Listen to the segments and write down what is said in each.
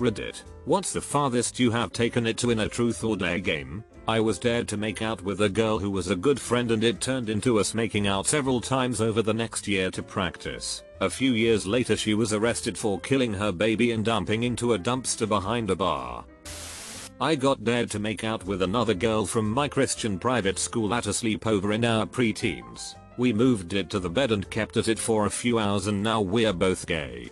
Reddit, what's the farthest you have taken it to in a truth or dare game? I was dared to make out with a girl who was a good friend and it turned into us making out several times over the next year to practice. A few years later she was arrested for killing her baby and dumping into a dumpster behind a bar. I got dared to make out with another girl from my Christian private school at a sleepover in our pre-teens. We moved it to the bed and kept at it for a few hours and now we're both gay.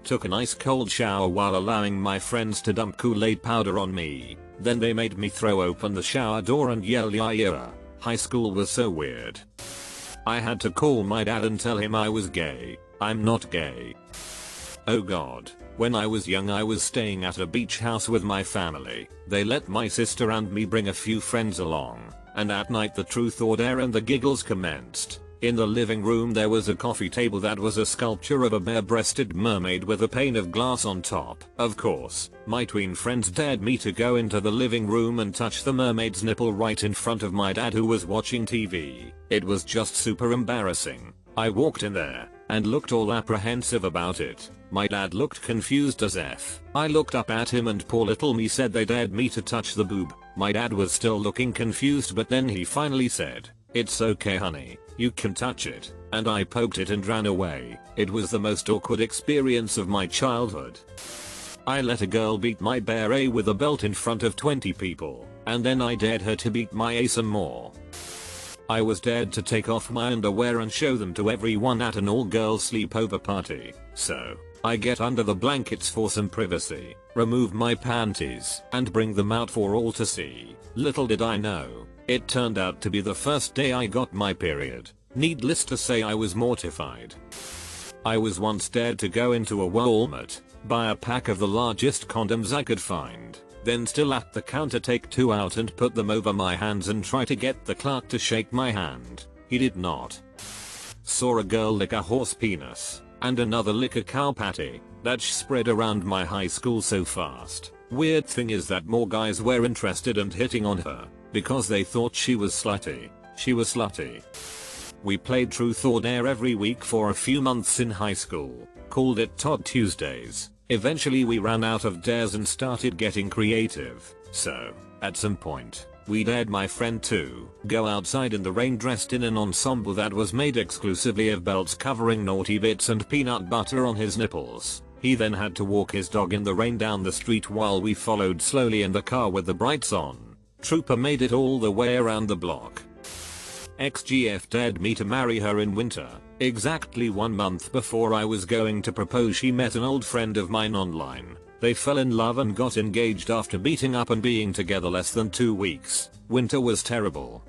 Took an ice cold shower while allowing my friends to dump Kool-Aid powder on me. Then they made me throw open the shower door and yell yeah. High school was so weird. I had to call my dad and tell him I was gay. I'm not gay. Oh god. When I was young I was staying at a beach house with my family. They let my sister and me bring a few friends along. And at night the truth or dare and the giggles commenced. In the living room there was a coffee table that was a sculpture of a bare-breasted mermaid with a pane of glass on top. Of course, my tween friends dared me to go into the living room and touch the mermaid's nipple right in front of my dad who was watching TV. It was just super embarrassing. I walked in there and looked all apprehensive about it. My dad looked confused as F. I looked up at him and poor little me said they dared me to touch the boob. My dad was still looking confused but then he finally said, "It's okay honey, you can touch it," and I poked it and ran away. It was the most awkward experience of my childhood. I let a girl beat my bare A with a belt in front of 20 people, and then I dared her to beat my A some more. I was dared to take off my underwear and show them to everyone at an all-girls sleepover party. So, I get under the blankets for some privacy, remove my panties, and bring them out for all to see. Little did I know, it turned out to be the first day I got my period. Needless to say I was mortified. I was once dared to go into a Walmart, buy a pack of the largest condoms I could find, then still at the counter take 2 out and put them over my hands and try to get the clerk to shake my hand. He did not. Saw a girl lick a horse penis, and another lick a cow patty, that spread around my high school so fast. Weird thing is that more guys were interested and hitting on her, because they thought she was slutty. She was slutty. We played Truth or Dare every week for a few months in high school, called it Todd Tuesdays. Eventually we ran out of dares and started getting creative, so, at some point, we dared my friend to go outside in the rain dressed in an ensemble that was made exclusively of belts covering naughty bits and peanut butter on his nipples. He then had to walk his dog in the rain down the street while we followed slowly in the car with the brights on. Trooper made it all the way around the block. XGF dared me to marry her in winter. Exactly 1 month before I was going to propose she met an old friend of mine online. They fell in love and got engaged after meeting up and being together less than 2 weeks. Winter was terrible.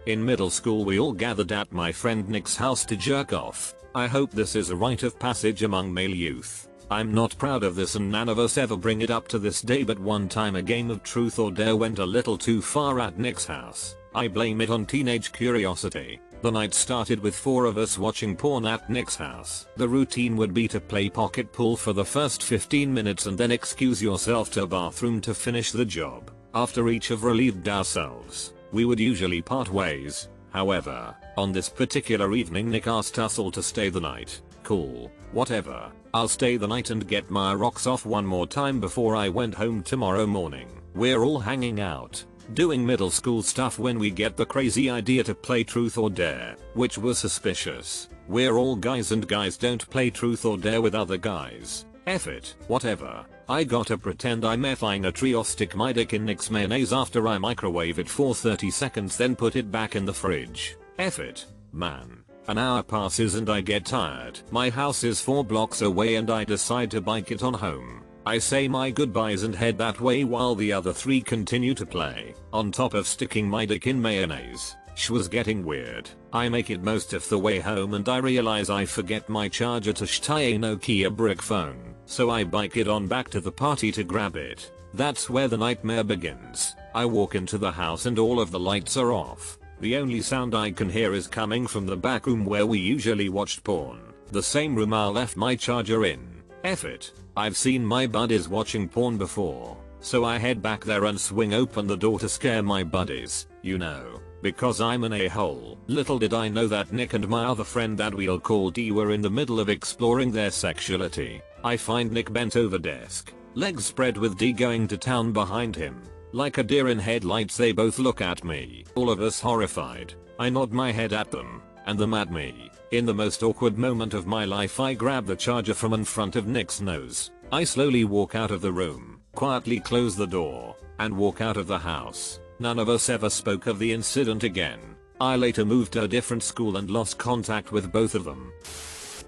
In middle school we all gathered at my friend Nick's house to jerk off. I hope this is a rite of passage among male youth. I'm not proud of this and none of us ever bring it up to this day, but one time a game of truth or dare went a little too far at Nick's house. I blame it on teenage curiosity. The night started with 4 of us watching porn at Nick's house. The routine would be to play pocket pool for the first 15 minutes and then excuse yourself to a bathroom to finish the job. After each have relieved ourselves, we would usually part ways. However, on this particular evening Nick asked us all to stay the night. Cool, whatever. I'll stay the night and get my rocks off one more time before I went home tomorrow morning. We're all hanging out, doing middle school stuff when we get the crazy idea to play Truth or Dare, which was suspicious. We're all guys and guys don't play Truth or Dare with other guys. F it, whatever. I gotta pretend I'm F-ing a tree or stick my dick in Nick's mayonnaise after I microwave it for 30 seconds then put it back in the fridge. F it, man. An hour passes and I get tired. My house is 4 blocks away and I decide to bike it on home. I say my goodbyes and head that way while the other 3 continue to play, on top of sticking my dick in mayonnaise. Sh was getting weird. I make it most of the way home and I realize I forget my charger to tie a Nokia brick phone, so I bike it on back to the party to grab it. That's where the nightmare begins. I walk into the house and all of the lights are off. The only sound I can hear is coming from the back room where we usually watched porn, the same room I left my charger in. F it. I've seen my buddies watching porn before, so I head back there and swing open the door to scare my buddies, you know, because I'm an a-hole. Little did I know that Nick and my other friend that we'll call D were in the middle of exploring their sexuality. I find Nick bent over desk, legs spread with D going to town behind him. Like a deer in headlights they both look at me, all of us horrified. I nod my head at them, and them at me. In the most awkward moment of my life I grab the charger from in front of Nick's nose. I slowly walk out of the room, quietly close the door, and walk out of the house. None of us ever spoke of the incident again. I later moved to a different school and lost contact with both of them.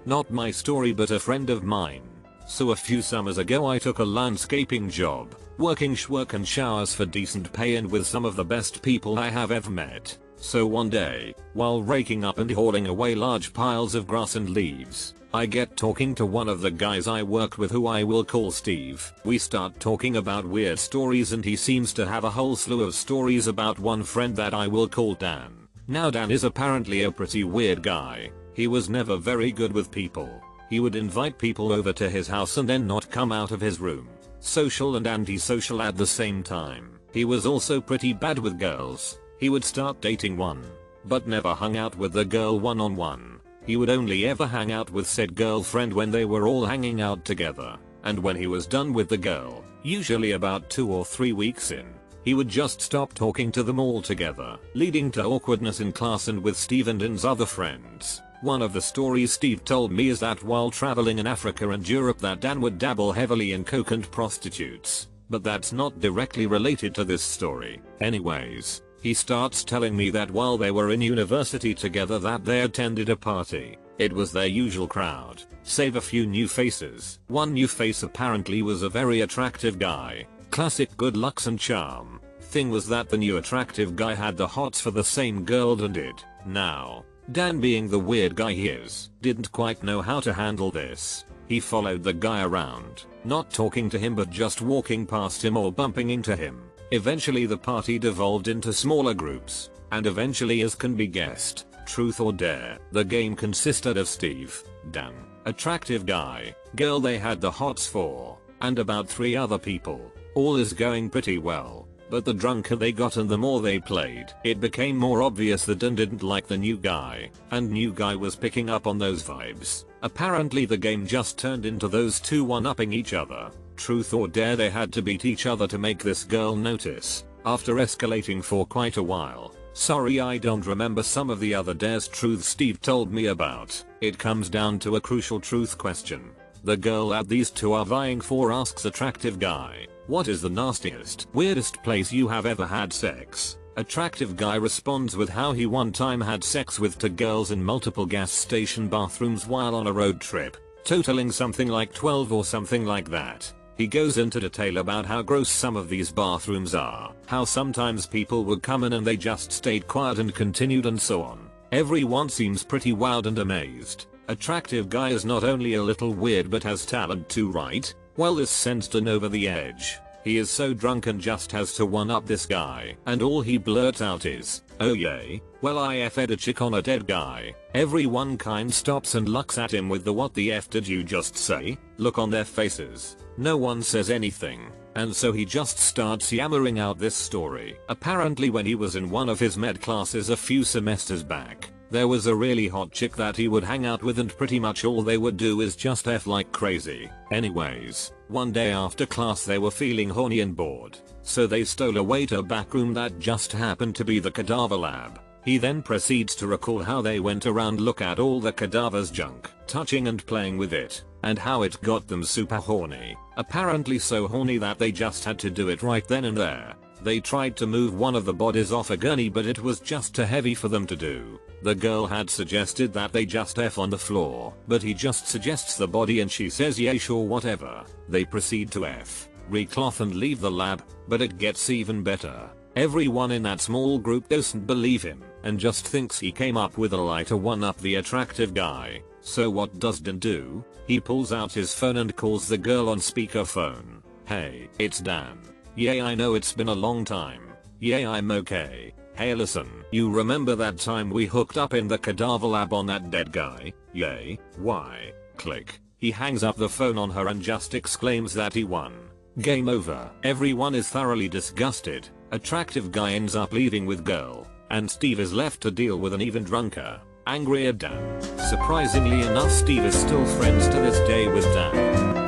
Not my story but a friend of mine. So a few summers ago I took a landscaping job, working work and showers for decent pay and with some of the best people I have ever met. So one day, while raking up and hauling away large piles of grass and leaves, I get talking to one of the guys I work with who I will call Steve. We start talking about weird stories and he seems to have a whole slew of stories about one friend that I will call Dan. Now Dan is apparently a pretty weird guy. He was never very good with people. He would invite people over to his house and then not come out of his room. Social and antisocial at the same time. He was also pretty bad with girls. He would start dating one, but never hung out with the girl one-on-one. He would only ever hang out with said girlfriend when they were all hanging out together. And when he was done with the girl, usually about 2 or 3 weeks in, he would just stop talking to them altogether, leading to awkwardness in class and with Steve and Dan's other friends. One of the stories Steve told me is that while traveling in Africa and Europe that Dan would dabble heavily in coke and prostitutes. But that's not directly related to this story. Anyways, he starts telling me that while they were in university together that they attended a party. It was their usual crowd, save a few new faces. One new face apparently was a very attractive guy. Classic good looks and charm. Thing was that the new attractive guy had the hots for the same girl Dan did. Now, Dan being the weird guy he is, didn't quite know how to handle this. He followed the guy around, not talking to him but just walking past him or bumping into him. Eventually the party devolved into smaller groups, and eventually, as can be guessed, truth or dare. The game consisted of Steve, Dan, attractive guy, girl they had the hots for, and about 3 other people. All is going pretty well, but the drunker they got and the more they played, it became more obvious that Dan didn't like the new guy, and new guy was picking up on those vibes. Apparently the game just turned into those two one-upping each other. Truth or dare, they had to beat each other to make this girl notice. After escalating for quite a while, sorry I don't remember some of the other dares truth Steve told me about, it comes down to a crucial truth question. The girl that these two are vying for asks attractive guy, "What is the nastiest, weirdest place you have ever had sex?" Attractive guy responds with how he one time had sex with 2 girls in multiple gas station bathrooms while on a road trip, totaling something like 12 or something like that. He goes into detail about how gross some of these bathrooms are, how sometimes people would come in and they just stayed quiet and continued and so on. Everyone seems pretty wowed and amazed. Attractive guy is not only a little weird but has talent too, right? Well, this sends Dan over the edge. He is so drunk and just has to one-up this guy, and all he blurts out is, "Oh yay, well I F'd a chick on a dead guy." Everyone kind stops and looks at him with the "what the F did you just say?" look on their faces. No one says anything, and so he just starts yammering out this story. Apparently when he was in one of his med classes a few semesters back, there was a really hot chick that he would hang out with and pretty much all they would do is just F like crazy. Anyways, one day after class they were feeling horny and bored, so they stole away to a back room that just happened to be the cadaver lab. He then proceeds to recall how they went around look at all the cadaver's junk, touching and playing with it, and how it got them super horny. Apparently so horny that they just had to do it right then and there. They tried to move one of the bodies off a gurney but it was just too heavy for them to do. The girl had suggested that they just F on the floor, but he just suggests the body and she says yeah sure whatever. They proceed to F, recloth and leave the lab, but it gets even better. Everyone in that small group doesn't believe him, and just thinks he came up with a lie to one-up the attractive guy. So what does Dan do? He pulls out his phone and calls the girl on speakerphone. "Hey, it's Dan. Yeah, I know it's been a long time. Yeah, I'm okay. Hey listen, you remember that time we hooked up in the cadaver lab on that dead guy? Yay, why?" Click. He hangs up the phone on her and just exclaims that he won. Game over. Everyone is thoroughly disgusted. Attractive guy ends up leaving with girl, and Steve is left to deal with an even drunker, angrier Dan. Surprisingly enough, Steve is still friends to this day with Dan.